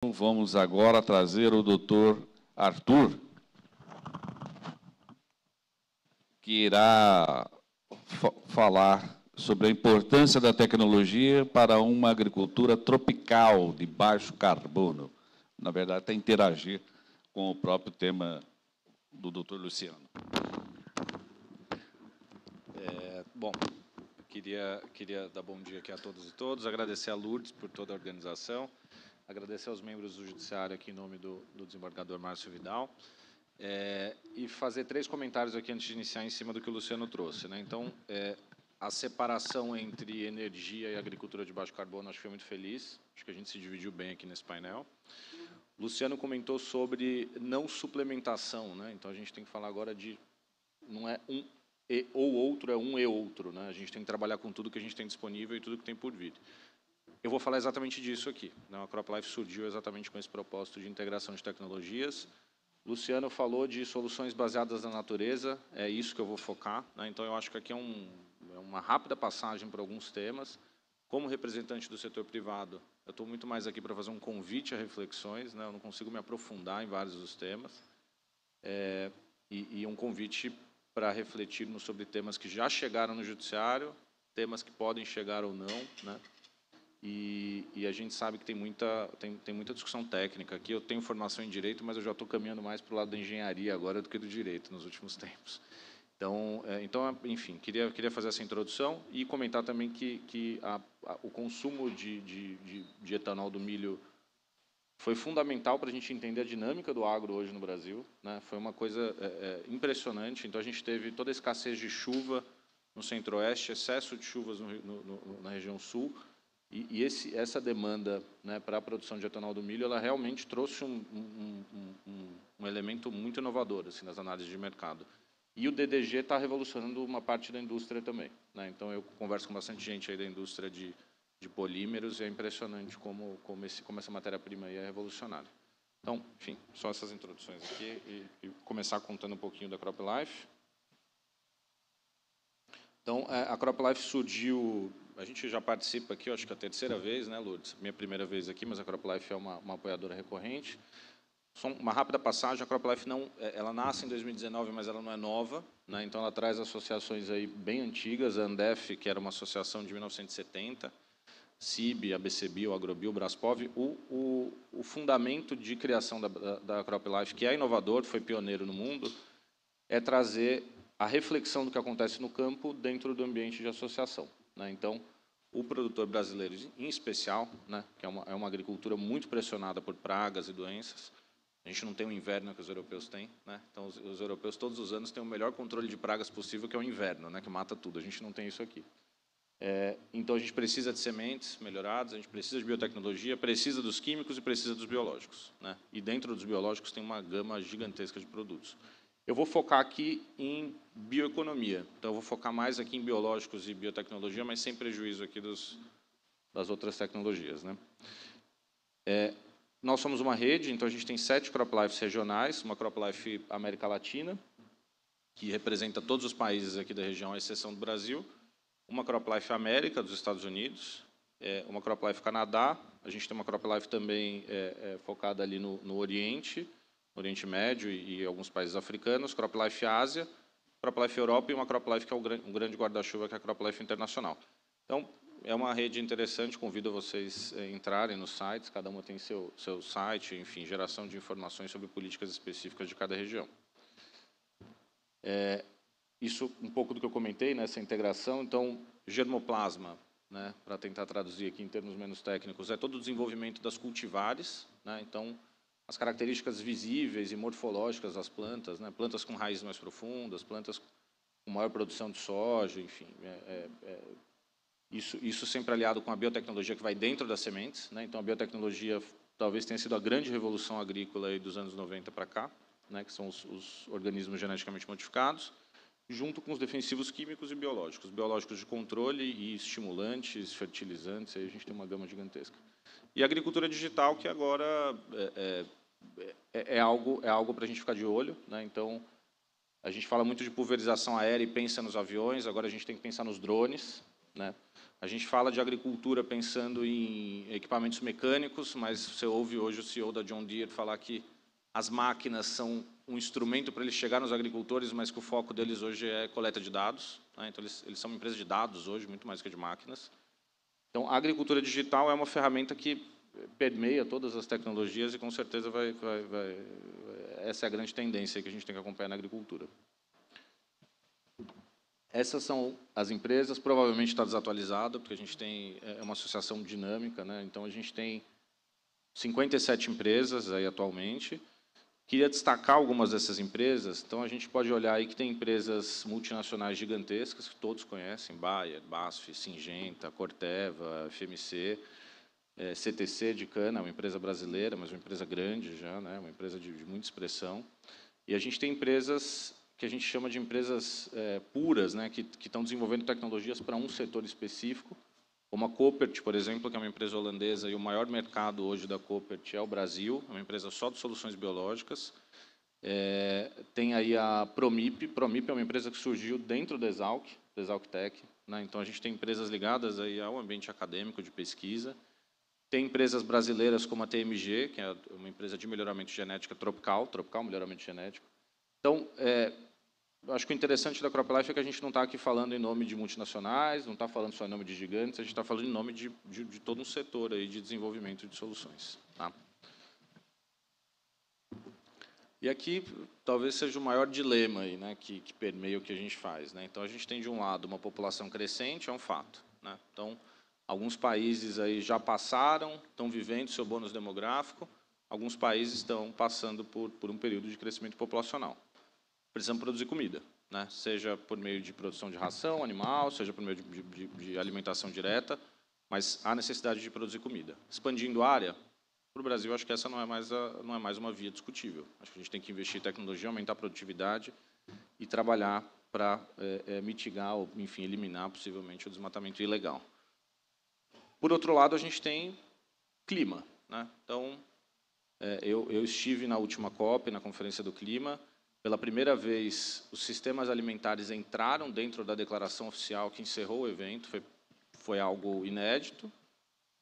Vamos agora trazer o doutor Arthur, que irá falar sobre a importância da tecnologia para uma agricultura tropical de baixo carbono. Na verdade, até interagir com o próprio tema do doutor Luciano. Bom, queria dar bom dia aqui a todos e todas, agradecer a Lourdes por toda a organização, agradecer aos membros do Judiciário aqui em nome do desembargador Márcio Vidal, e fazer 3 comentários aqui antes de iniciar em cima do que o Luciano trouxe, né? Então, a separação entre energia e agricultura de baixo carbono, acho que foi muito feliz, acho que a gente se dividiu bem aqui nesse painel. O Luciano comentou sobre não suplementação, né? Então, a gente tem que falar agora de, não é um e ou outro, é um e outro, né? A gente tem que trabalhar com tudo que a gente tem disponível e tudo que tem por vir. Eu vou falar exatamente disso aqui, né? A CropLife surgiu exatamente com esse propósito de integração de tecnologias. Luciano falou de soluções baseadas na natureza, é isso que eu vou focar, né? Então, eu acho que aqui é uma rápida passagem para alguns temas. Como representante do setor privado, eu estou muito mais aqui para fazer um convite a reflexões, né? Eu não consigo me aprofundar em vários dos temas, e um convite para refletirmos sobre temas que já chegaram no judiciário, temas que podem chegar ou não, né? E a gente sabe que tem muita discussão técnica aqui. Eu tenho formação em direito, mas eu já estou caminhando mais para o lado da engenharia agora do que do direito nos últimos tempos. Então, enfim, queria fazer essa introdução e comentar também que o consumo de etanol do milho foi fundamental para a gente entender a dinâmica do agro hoje no Brasil, né? Foi uma coisa impressionante. Então, a gente teve toda a escassez de chuva no centro-oeste, excesso de chuvas na região sul, e essa demanda, né, para a produção de etanol do milho, ela realmente trouxe um elemento muito inovador assim, nas análises de mercado. E o DDG está revolucionando uma parte da indústria também, né? Então, eu converso com bastante gente aí da indústria de polímeros, e é impressionante como essa matéria-prima aí é revolucionária. Então, enfim, só essas introduções aqui, e começar contando um pouquinho da CropLife. Então, a CropLife surgiu, a gente já participa aqui, eu acho que é a 3ª vez, né, Lourdes? Minha primeira vez aqui, mas a CropLife é uma apoiadora recorrente. Só uma rápida passagem, a CropLife ela nasce em 2019, mas ela não é nova, né? Então, ela traz associações aí bem antigas, a Andef, que era uma associação de 1970, CIB, ABCBio, Agrobio, Braspov. O fundamento de criação da CropLife, que é inovador, foi pioneiro no mundo, é trazer a reflexão do que acontece no campo dentro do ambiente de associação, né? Então, o produtor brasileiro, em especial, né, que é uma agricultura muito pressionada por pragas e doenças, a gente não tem o inverno que os europeus têm, né? Então, os europeus todos os anos têm o melhor controle de pragas possível, que é o inverno, né, que mata tudo. A gente não tem isso aqui. Então, a gente precisa de sementes melhoradas, a gente precisa de biotecnologia, precisa dos químicos e precisa dos biológicos, né? E dentro dos biológicos tem uma gama gigantesca de produtos. Eu vou focar aqui em bioeconomia, então eu vou focar mais aqui em biológicos e biotecnologia, mas sem prejuízo aqui das outras tecnologias, né? Nós somos uma rede, então a gente tem 7 CropLifes regionais, uma CropLife América Latina, que representa todos os países aqui da região, à exceção do Brasil, uma CropLife América, dos Estados Unidos, uma CropLife Canadá, a gente tem uma CropLife também focada ali no Oriente Médio e alguns países africanos, CropLife Ásia, CropLife Europa e uma CropLife que é um grande guarda-chuva, que é a CropLife Internacional. Então, é uma rede interessante, convido vocês a entrarem nos sites, cada uma tem seu site, enfim, geração de informações sobre políticas específicas de cada região. Isso um pouco do que eu comentei, nessa integração. Então, germoplasma, né, para tentar traduzir aqui em termos menos técnicos, é todo o desenvolvimento das cultivares, né? Então, as características visíveis e morfológicas das plantas, né? Plantas com raízes mais profundas, plantas com maior produção de soja, enfim. Isso sempre aliado com a biotecnologia que vai dentro das sementes, né? Então, a biotecnologia talvez tenha sido a grande revolução agrícola aí dos anos 90 para cá, né? Que são os organismos geneticamente modificados, junto com os defensivos químicos e biológicos. Biológicos de controle e estimulantes, fertilizantes, aí a gente tem uma gama gigantesca. E a agricultura digital, que agora é algo para a gente ficar de olho, né? Então, a gente fala muito de pulverização aérea e pensa nos aviões, agora a gente tem que pensar nos drones, né? A gente fala de agricultura pensando em equipamentos mecânicos, mas você ouve hoje o CEO da John Deere falar que as máquinas são um instrumento para eles chegar nos agricultores, mas que o foco deles hoje é coleta de dados, né? Então, eles são uma empresa de dados hoje, muito mais que de máquinas. Então, a agricultura digital é uma ferramenta que permeia todas as tecnologias e, com certeza, essa é a grande tendência que a gente tem que acompanhar na agricultura. Essas são as empresas, provavelmente está desatualizado, porque a gente tem uma associação dinâmica, né? Então, a gente tem 57 empresas aí atualmente. Queria destacar algumas dessas empresas. Então, a gente pode olhar aí que tem empresas multinacionais gigantescas, que todos conhecem, Bayer, BASF, Syngenta, Corteva, FMC, CTC de cana, uma empresa brasileira, mas uma empresa grande já, né? Uma empresa de muita expressão. E a gente tem empresas que a gente chama de empresas puras, né? Que estão desenvolvendo tecnologias para um setor específico, como a Koppert, por exemplo, que é uma empresa holandesa, e o maior mercado hoje da Koppert é o Brasil, é uma empresa só de soluções biológicas. Tem aí a Promip. Promip é uma empresa que surgiu dentro da Exalc Tech, né? Então, a gente tem empresas ligadas aí ao ambiente acadêmico de pesquisa. Tem empresas brasileiras como a TMG, que é uma empresa de melhoramento genética Tropical Melhoramento Genético. Então, eu acho que o interessante da CropLife é que a gente não está aqui falando em nome de multinacionais, não está falando só em nome de gigantes, a gente está falando em nome de todo um setor aí de desenvolvimento de soluções. Tá? E aqui talvez seja o maior dilema aí, né, que permeia o que a gente faz. Né? Então, a gente tem, de um lado, uma população crescente, é um fato. Né? Então, alguns países aí já passaram, estão vivendo seu bônus demográfico, alguns países estão passando por um período de crescimento populacional. Precisamos produzir comida, né? Seja por meio de produção de ração animal, seja por meio de alimentação direta, mas há necessidade de produzir comida. Expandindo a área, para o Brasil, acho que essa não é mais uma via discutível. Acho que a gente tem que investir em tecnologia, aumentar a produtividade e trabalhar para mitigar ou, enfim, eliminar possivelmente o desmatamento ilegal. Por outro lado, a gente tem clima, né? Então, eu estive na última COP, na Conferência do Clima. Pela primeira vez, os sistemas alimentares entraram dentro da declaração oficial que encerrou o evento. Foi algo inédito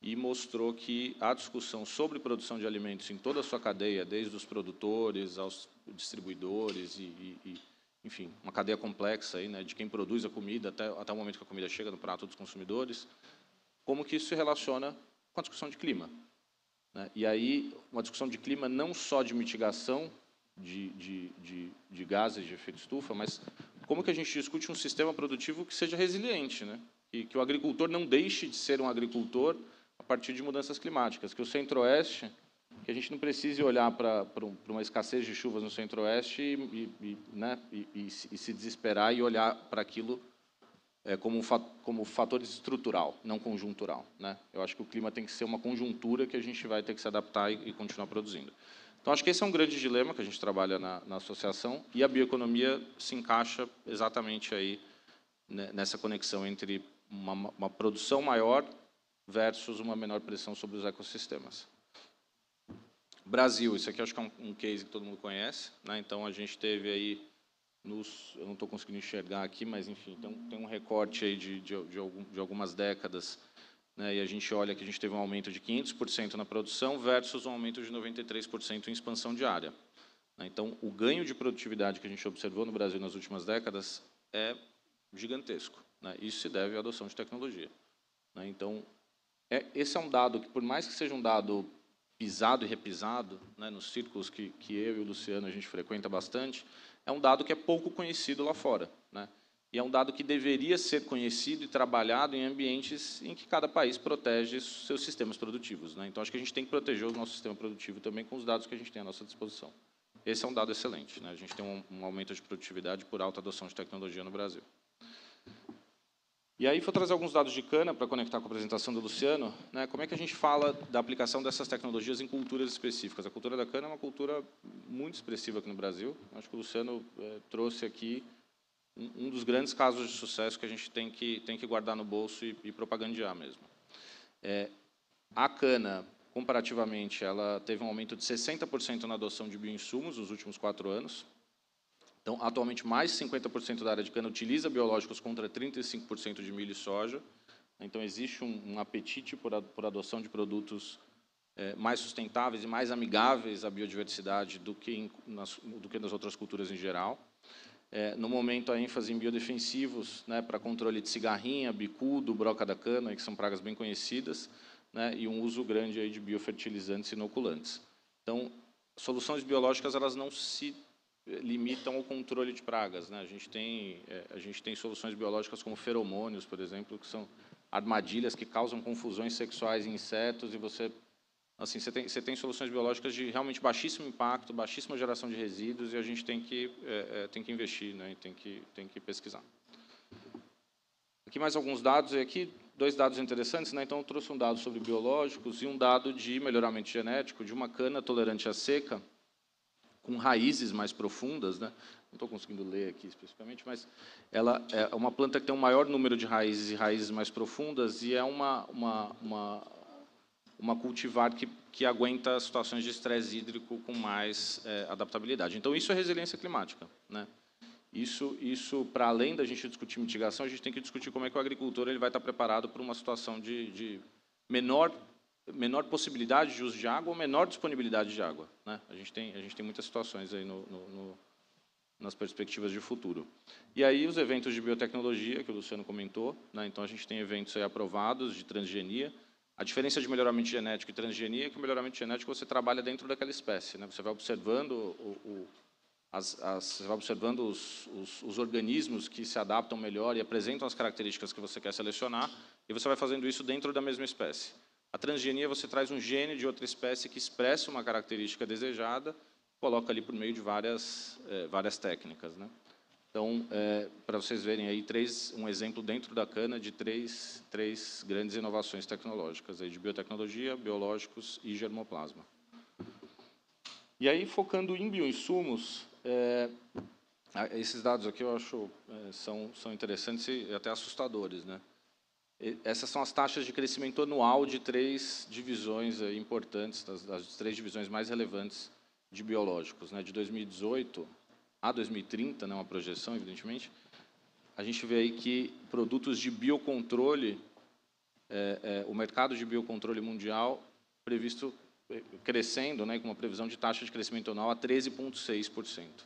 e mostrou que a discussão sobre produção de alimentos em toda a sua cadeia, desde os produtores aos distribuidores enfim, uma cadeia complexa aí, né, de quem produz a comida até o momento que a comida chega no prato dos consumidores, como que isso se relaciona com a discussão de clima. Né? E aí, uma discussão de clima não só de mitigação de gases de efeito estufa, mas como que a gente discute um sistema produtivo que seja resiliente, né? E que o agricultor não deixe de ser um agricultor a partir de mudanças climáticas, que o Centro-Oeste, que a gente não precise olhar para uma escassez de chuvas no Centro-Oeste e se desesperar e olhar para aquilo como fator estrutural, não conjuntural, né? Eu acho que o clima tem que ser uma conjuntura que a gente vai ter que se adaptar e continuar produzindo. Então, acho que esse é um grande dilema que a gente trabalha na associação, e a bioeconomia se encaixa exatamente aí, né, nessa conexão entre uma produção maior versus uma menor pressão sobre os ecossistemas. Brasil, isso aqui acho que é um case que todo mundo conhece, né? Então, a gente teve aí, eu não estou conseguindo enxergar aqui, mas, enfim, tem um recorte aí de algumas décadas, né, e a gente olha que a gente teve um aumento de 500% na produção versus um aumento de 93% em expansão de área. Então, o ganho de produtividade que a gente observou no Brasil nas últimas décadas é gigantesco. Né? Isso se deve à adoção de tecnologia. Né? Então, esse é um dado que, por mais que seja um dado pisado e repisado, né, nos círculos que eu e o Luciano a gente frequenta bastante, é um dado que é pouco conhecido lá fora. Né? E é um dado que deveria ser conhecido e trabalhado em ambientes em que cada país protege seus sistemas produtivos. Né? Então, acho que a gente tem que proteger o nosso sistema produtivo também com os dados que a gente tem à nossa disposição. Esse é um dado excelente. Né? A gente tem um aumento de produtividade por alta adoção de tecnologia no Brasil. E aí, vou trazer alguns dados de cana para conectar com a apresentação do Luciano. Né? Como é que a gente fala da aplicação dessas tecnologias em culturas específicas? A cultura da cana é uma cultura muito expressiva aqui no Brasil. Acho que o Luciano trouxe aqui um dos grandes casos de sucesso que a gente tem que guardar no bolso e propagandear mesmo. A cana, comparativamente, ela teve um aumento de 60% na adoção de bioinsumos nos últimos 4 anos. Então, atualmente, mais de 50% da área de cana utiliza biológicos contra 35% de milho e soja. Então, existe um apetite por adoção de produtos mais sustentáveis e mais amigáveis à biodiversidade do que nas outras culturas em geral. No momento, a ênfase em biodefensivos, né, para controle de cigarrinha, bicudo, broca da cana, que são pragas bem conhecidas, né, e um uso grande aí de biofertilizantes e inoculantes. Então, soluções biológicas elas não se limitam ao controle de pragas, né? A gente tem soluções biológicas como feromônios, por exemplo, que são armadilhas que causam confusões sexuais em insetos, e você tem soluções biológicas de realmente baixíssimo impacto, baixíssima geração de resíduos, e a gente tem que investir, né? E tem que pesquisar. Aqui mais alguns dados, e aqui 2 dados interessantes, né? Então, eu trouxe um dado sobre biológicos e um dado de melhoramento genético de uma cana tolerante à seca, com raízes mais profundas, né? Não estou conseguindo ler aqui especificamente, mas ela é uma planta que tem um maior número de raízes e raízes mais profundas, e é uma cultivar que aguenta situações de estresse hídrico com mais adaptabilidade. Então, isso é resiliência climática, né? Isso, para além da gente discutir mitigação, a gente tem que discutir como é que o agricultor ele vai estar preparado para uma situação de menor possibilidade de uso de água ou menor disponibilidade de água, né? A gente tem muitas situações aí nas perspectivas de futuro. E aí os eventos de biotecnologia, que o Luciano comentou, né? Então, a gente tem eventos aí aprovados de transgenia. A diferença de melhoramento genético e transgenia é que o melhoramento genético você trabalha dentro daquela espécie, né? Você vai observando os organismos que se adaptam melhor e apresentam as características que você quer selecionar, e você vai fazendo isso dentro da mesma espécie. A transgenia, você traz um gene de outra espécie que expressa uma característica desejada, coloca ali por meio de várias técnicas, né? Então, para vocês verem aí um exemplo dentro da cana de três grandes inovações tecnológicas, aí de biotecnologia, biológicos e germoplasma. E aí, focando em bioinsumos, esses dados aqui eu acho são interessantes e até assustadores, né? Essas são as taxas de crescimento anual de 3 divisões importantes, das 3 divisões mais relevantes de biológicos, né? De 2018 a 2030, né, uma projeção, evidentemente, a gente vê aí que produtos de biocontrole, o mercado de biocontrole mundial previsto crescendo, né, com uma previsão de taxa de crescimento anual a 13,6%. Então,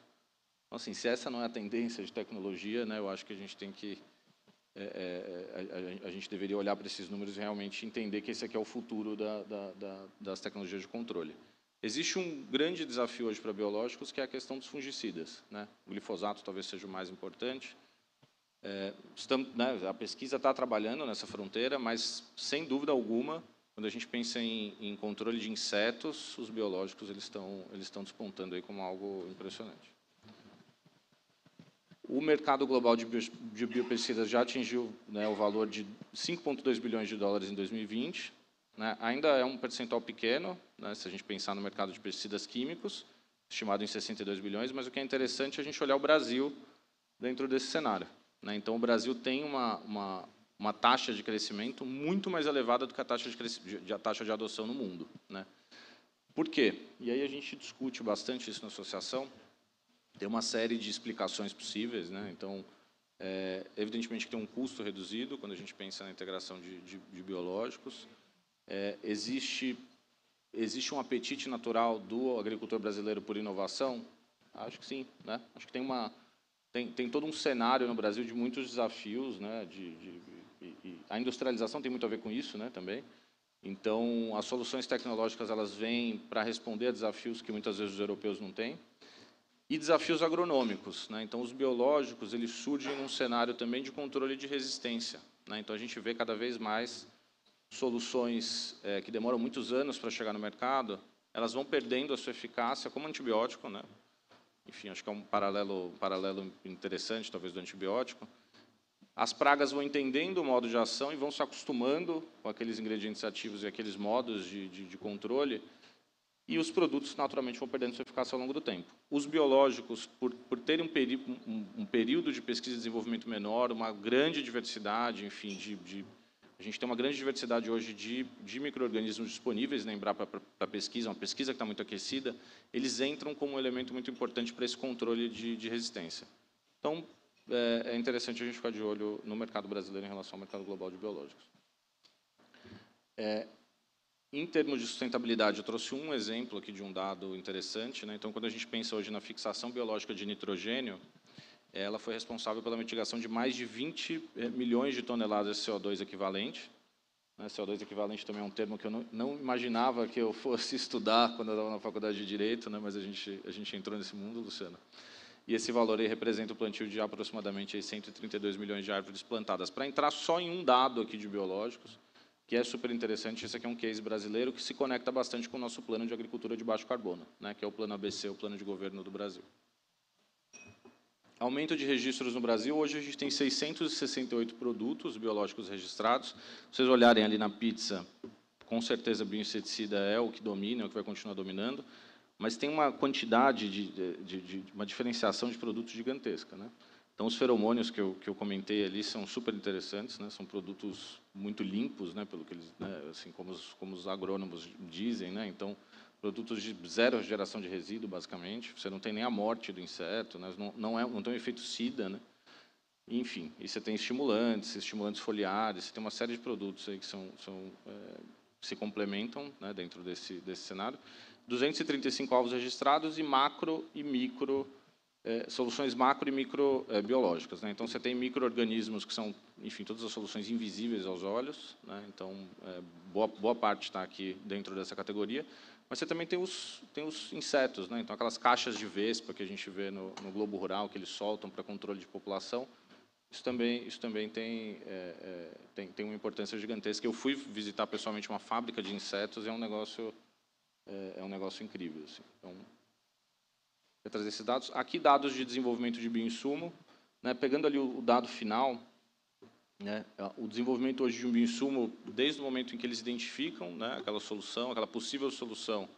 assim, se essa não é a tendência de tecnologia, né, eu acho que a gente tem que a gente deveria olhar para esses números e realmente entender que esse aqui é o futuro das tecnologias de controle. Existe um grande desafio hoje para biológicos, que é a questão dos fungicidas, né? O glifosato talvez seja o mais importante. A pesquisa está trabalhando nessa fronteira, mas, sem dúvida alguma, quando a gente pensa em controle de insetos, os biológicos eles estão despontando aí como algo impressionante. O mercado global de biopesticidas já atingiu, né, o valor de 5,2 bilhões de dólares em 2020. Né? Ainda é um percentual pequeno, né, se a gente pensar no mercado de pesticidas químicos, estimado em 62 bilhões, mas o que é interessante é a gente olhar o Brasil dentro desse cenário, né? Então, o Brasil tem uma taxa de crescimento muito mais elevada do que a taxa de adoção no mundo, né? Por quê? E aí a gente discute bastante isso na associação. Tem uma série de explicações possíveis, né? Então, evidentemente que tem um custo reduzido quando a gente pensa na integração de biológicos. Existe um apetite natural do agricultor brasileiro por inovação? Acho que sim, né? Acho que tem todo um cenário no Brasil de muitos desafios, né? E a industrialização tem muito a ver com isso, né? Também. Então, as soluções tecnológicas elas vêm para responder a desafios que muitas vezes os europeus não têm. E desafios agronômicos, né? Então, os biológicos eles surgem num cenário também de controle de resistência, né? Então, a gente vê cada vez mais soluções que demoram muitos anos para chegar no mercado, elas vão perdendo a sua eficácia como antibiótico, né? Enfim, acho que é um paralelo interessante, talvez, do antibiótico. As pragas vão entendendo o modo de ação e vão se acostumando com aqueles ingredientes ativos e aqueles modos de controle, e os produtos, naturalmente, vão perdendo sua eficácia ao longo do tempo. Os biológicos, por terem um período de pesquisa e desenvolvimento menor, uma grande diversidade, enfim, a gente tem uma grande diversidade hoje de micro-organismos disponíveis na Embrapa para pesquisa, uma pesquisa que está muito aquecida, eles entram como um elemento muito importante para esse controle de resistência. Então, é interessante a gente ficar de olho no mercado brasileiro em relação ao mercado global de biológicos. Em termos de sustentabilidade, eu trouxe um exemplo aqui de um dado interessante, né? Então, quando a gente pensa hoje na fixação biológica de nitrogênio, ela foi responsável pela mitigação de mais de 20 milhões de toneladas de CO2 equivalente. CO2 equivalente também é um termo que eu não imaginava que eu fosse estudar quando eu estava na faculdade de Direito, né? Mas a gente entrou nesse mundo, Luciano. E esse valor aí representa o plantio de aproximadamente 132 milhões de árvores plantadas. Para entrar só em um dado aqui de biológicos, que é super interessante, esse aqui é um case brasileiro que se conecta bastante com o nosso plano de agricultura de baixo carbono, né, que é o plano ABC, o plano de governo do Brasil. Aumento de registros no Brasil, hoje a gente tem 668 produtos biológicos registrados. Se vocês olharem ali na pizza, com certeza bioinseticida é o que domina, é o que vai continuar dominando, mas tem uma quantidade uma diferenciação de produtos gigantesca, né? Então, os feromônios que eu comentei ali são super interessantes, né? São produtos muito limpos, né? Pelo que eles, né? Assim como os agrônomos dizem, né? Então, produtos de zero geração de resíduo, basicamente. Você não tem nem a morte do inseto, né? Não tem um efeito SIDA, né? Enfim, e você tem estimulantes foliares, você tem uma série de produtos aí que se complementam, né? Dentro desse cenário. 235 alvos registrados e macro e micro soluções macro e micro biológicas, né? Então, você tem micro-organismos que são, enfim, todas as soluções invisíveis aos olhos, né? Então, boa parte está aqui dentro dessa categoria, mas você também tem os insetos, né? Então, aquelas caixas de vespa que a gente vê no Globo Rural, que eles soltam para controle de população, isso também tem uma importância gigantesca. Eu fui visitar pessoalmente uma fábrica de insetos e é um negócio incrível, assim. Então, vou trazer esses dados. Aqui, dados de desenvolvimento de bioinsumo, né? Pegando ali o dado final, né? O desenvolvimento hoje de um bioinsumo, desde o momento em que eles identificam, né? Aquela possível solução,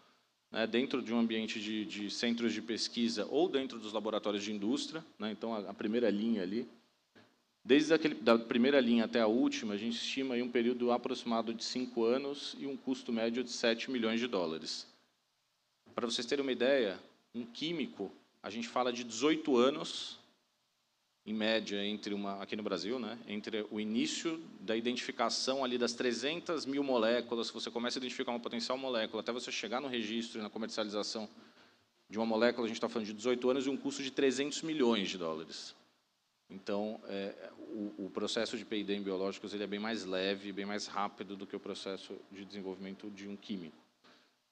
né? Dentro de um ambiente de centros de pesquisa ou dentro dos laboratórios de indústria, né? Então, a primeira linha ali, da primeira linha até a última, a gente estima aí um período aproximado de 5 anos e um custo médio de 7 milhões de dólares. Para vocês terem uma ideia, um químico, a gente fala de 18 anos, em média, aqui no Brasil, né, entre o início da identificação ali das 300 mil moléculas, você começa a identificar uma potencial molécula, até você chegar no registro e na comercialização de uma molécula, a gente está falando de 18 anos e um custo de 300 milhões de dólares. Então, o processo de P&D em biológicos ele é bem mais leve, bem mais rápido do que o processo de desenvolvimento de um químico.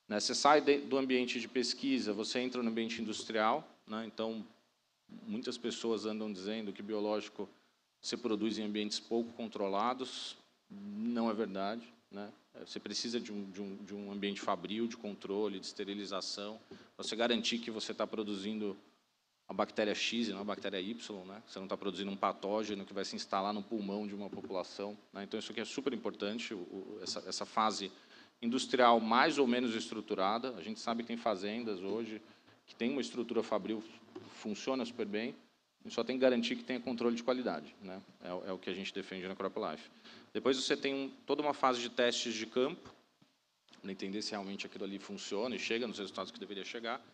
Você sai do ambiente de pesquisa, você entra no ambiente industrial, né? Então, muitas pessoas andam dizendo que biológico se produz em ambientes pouco controlados. Não é verdade, né? Você precisa de um ambiente fabril, de controle, de esterilização, para você garantir que você está produzindo a bactéria X e não a bactéria Y, né? Você não está produzindo um patógeno que vai se instalar no pulmão de uma população, né? Então, isso aqui é super importante, essa fase industrial mais ou menos estruturada. A gente sabe que tem fazendas hoje que tem uma estrutura fabril, funciona super bem, a gente só tem que garantir que tenha controle de qualidade, né? É o que a gente defende na CropLife. Depois você tem toda uma fase de testes de campo, para entender se realmente aquilo ali funciona e chega nos resultados que deveria chegar.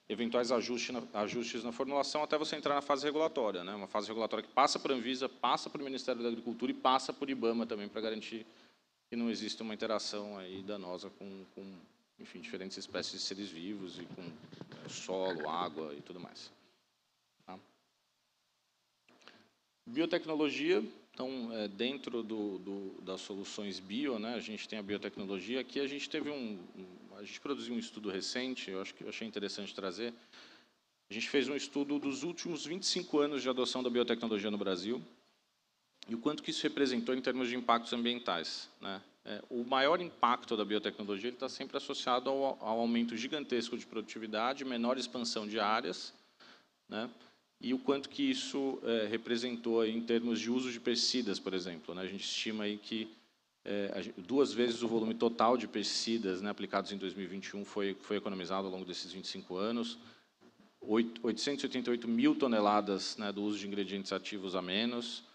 Eventuais ajustes na formulação até você entrar na fase regulatória, né? Uma fase regulatória que passa por Anvisa, passa por Ministério da Agricultura e passa por IBAMA também, para garantir que não existe uma interação aí danosa com enfim, diferentes espécies de seres vivos e com solo, água e tudo mais. Tá? Biotecnologia, então, dentro das soluções bio, né, a gente tem a biotecnologia. Aqui a gente teve a gente produziu um estudo recente, eu achei interessante trazer. A gente fez um estudo dos últimos 25 anos de adoção da biotecnologia no Brasil e o quanto que isso representou em termos de impactos ambientais, né? O maior impacto da biotecnologia está sempre associado ao aumento gigantesco de produtividade, menor expansão de áreas, né? E o quanto que isso representou aí em termos de uso de pesticidas, por exemplo, né? A gente estima aí que 2 vezes o volume total de pesticidas, né, aplicados em 2021 foi economizado ao longo desses 25 anos, 888 mil toneladas, né, do uso de ingredientes ativos a menos,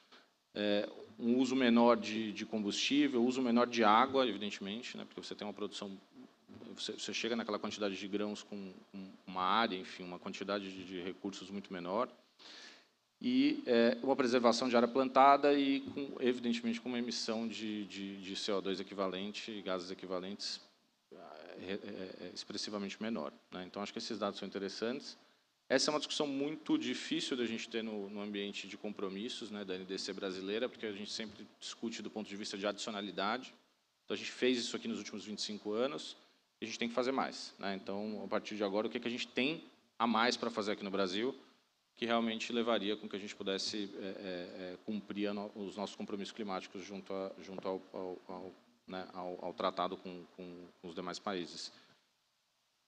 um uso menor de combustível, uso menor de água, evidentemente, né, porque você tem uma produção, você chega naquela quantidade de grãos com uma área, enfim, uma quantidade de recursos muito menor. e uma preservação de área plantada e, evidentemente, com uma emissão de CO2 equivalente, gases equivalentes, expressivamente menor, né? Então, acho que esses dados são interessantes. Essa é uma discussão muito difícil da gente ter no ambiente de compromissos, né, da NDC brasileira, porque a gente sempre discute do ponto de vista de adicionalidade. Então, a gente fez isso aqui nos últimos 25 anos e a gente tem que fazer mais, né? Então, a partir de agora, o que a gente tem a mais para fazer aqui no Brasil, que realmente levaria com que a gente pudesse cumprir os nossos compromissos climáticos junto ao tratado com os demais países.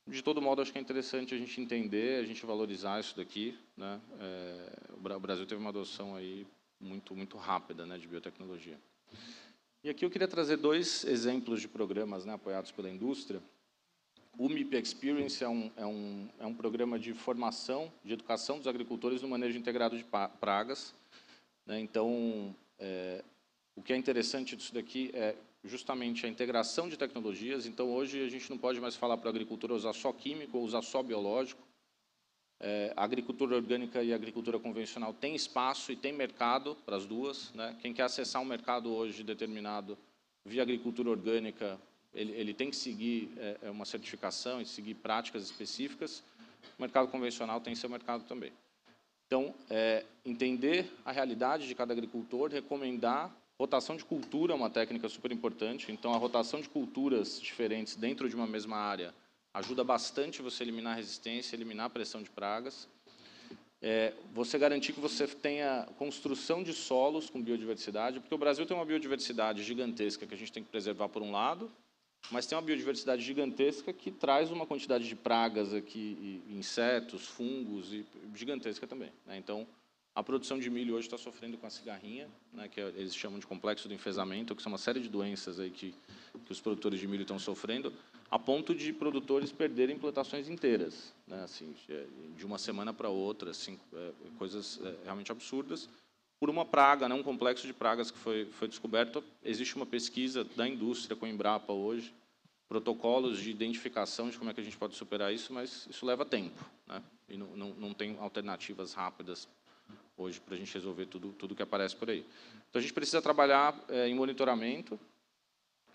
De todo modo, acho que é interessante a gente entender, a gente valorizar isso daqui, né? O Brasil teve uma adoção aí muito rápida, né, de biotecnologia. E aqui eu queria trazer 2 exemplos de programas, né, apoiados pela indústria. O MIP Experience é um programa de formação, de educação dos agricultores no manejo integrado de pragas, né? Então, o que é interessante disso daqui é justamente a integração de tecnologias. Então, hoje, a gente não pode mais falar para o agricultor usar só químico ou usar só biológico. A agricultura orgânica e a agricultura convencional têm espaço e tem mercado para as duas, né? Quem quer acessar um mercado hoje determinado via agricultura orgânica, ele tem que seguir uma certificação e seguir práticas específicas. O mercado convencional tem seu mercado também. Então, entender a realidade de cada agricultor, recomendar. Rotação de cultura é uma técnica super importante. Então, a rotação de culturas diferentes dentro de uma mesma área ajuda bastante você eliminar a resistência, eliminar a pressão de pragas. Você garantir que você tenha construção de solos com biodiversidade, porque o Brasil tem uma biodiversidade gigantesca que a gente tem que preservar por um lado, mas tem uma biodiversidade gigantesca que traz uma quantidade de pragas aqui, insetos, fungos, e gigantesca também, né? Então, a produção de milho hoje está sofrendo com a cigarrinha, né, que eles chamam de complexo do enfesamento, que são uma série de doenças aí que os produtores de milho estão sofrendo, a ponto de produtores perderem plantações inteiras, né, assim, de uma semana para outra, assim, coisas realmente absurdas, por uma praga, né, um complexo de pragas que foi descoberto. Existe uma pesquisa da indústria com a Embrapa hoje, protocolos de identificação de como é que a gente pode superar isso, mas isso leva tempo, né, e não tem alternativas rápidas hoje para a gente resolver tudo que aparece por aí. Então, a gente precisa trabalhar em monitoramento,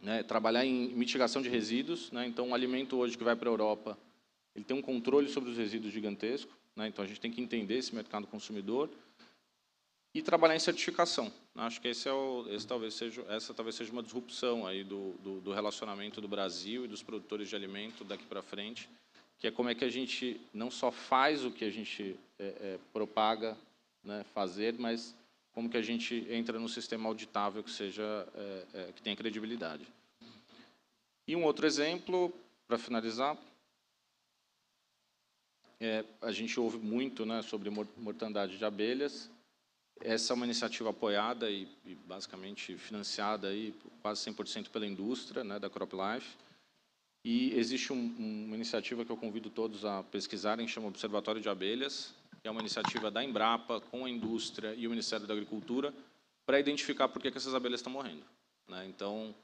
né, trabalhar em mitigação de resíduos, né? Então, um alimento hoje que vai para a Europa, ele tem um controle sobre os resíduos gigantesco, né? Então, a gente tem que entender esse mercado consumidor e trabalhar em certificação. Acho que essa talvez seja uma disrupção aí do relacionamento do Brasil e dos produtores de alimento daqui para frente, que é como é que a gente não só faz o que a gente propaga, né, fazer, mas como que a gente entra no sistema auditável que que tenha credibilidade. E um outro exemplo, para finalizar, a gente ouve muito, né, sobre mortandade de abelhas. Essa é uma iniciativa apoiada e basicamente financiada aí quase 100% pela indústria, né, da CropLife. E existe uma iniciativa que eu convido todos a pesquisarem, que chama Observatório de Abelhas, que é uma iniciativa da Embrapa, com a indústria e o Ministério da Agricultura, para identificar por que essas abelhas estão morrendo, né? Então,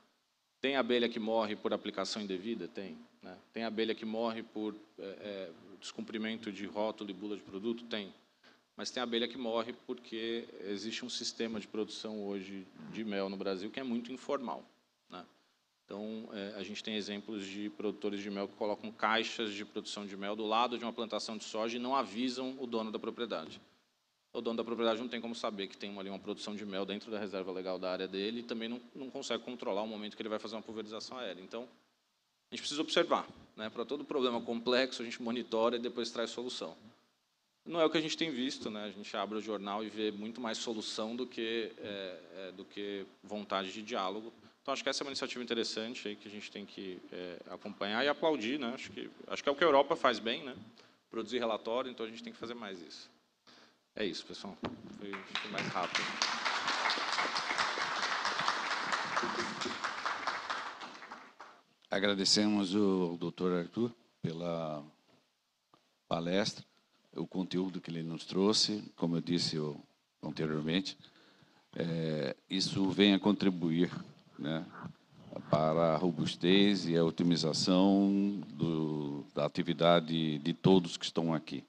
tem abelha que morre por aplicação indevida? Tem, né? Tem abelha que morre por descumprimento de rótulo e bula de produto? Tem. Mas tem abelha que morre porque existe um sistema de produção hoje de mel no Brasil que é muito informal, né? Então, a gente tem exemplos de produtores de mel que colocam caixas de produção de mel do lado de uma plantação de soja e não avisam o dono da propriedade. O dono da propriedade não tem como saber que tem ali uma produção de mel dentro da reserva legal da área dele e também não consegue controlar o momento que ele vai fazer uma pulverização aérea. Então, a gente precisa observar, né? Para todo problema complexo, a gente monitora e depois traz solução. Não é o que a gente tem visto, né? A gente abre o jornal e vê muito mais solução do que vontade de diálogo. Então, acho que essa é uma iniciativa interessante aí que a gente tem que acompanhar e aplaudir, né? Acho que é o que a Europa faz bem, né? Produzir relatório, então a gente tem que fazer mais isso. É isso, pessoal. Foi mais rápido. Agradecemos ao Dr. Arthur pela palestra, o conteúdo que ele nos trouxe, como eu disse anteriormente, isso vem a contribuir, né, para a robustez e a otimização da atividade de todos que estão aqui.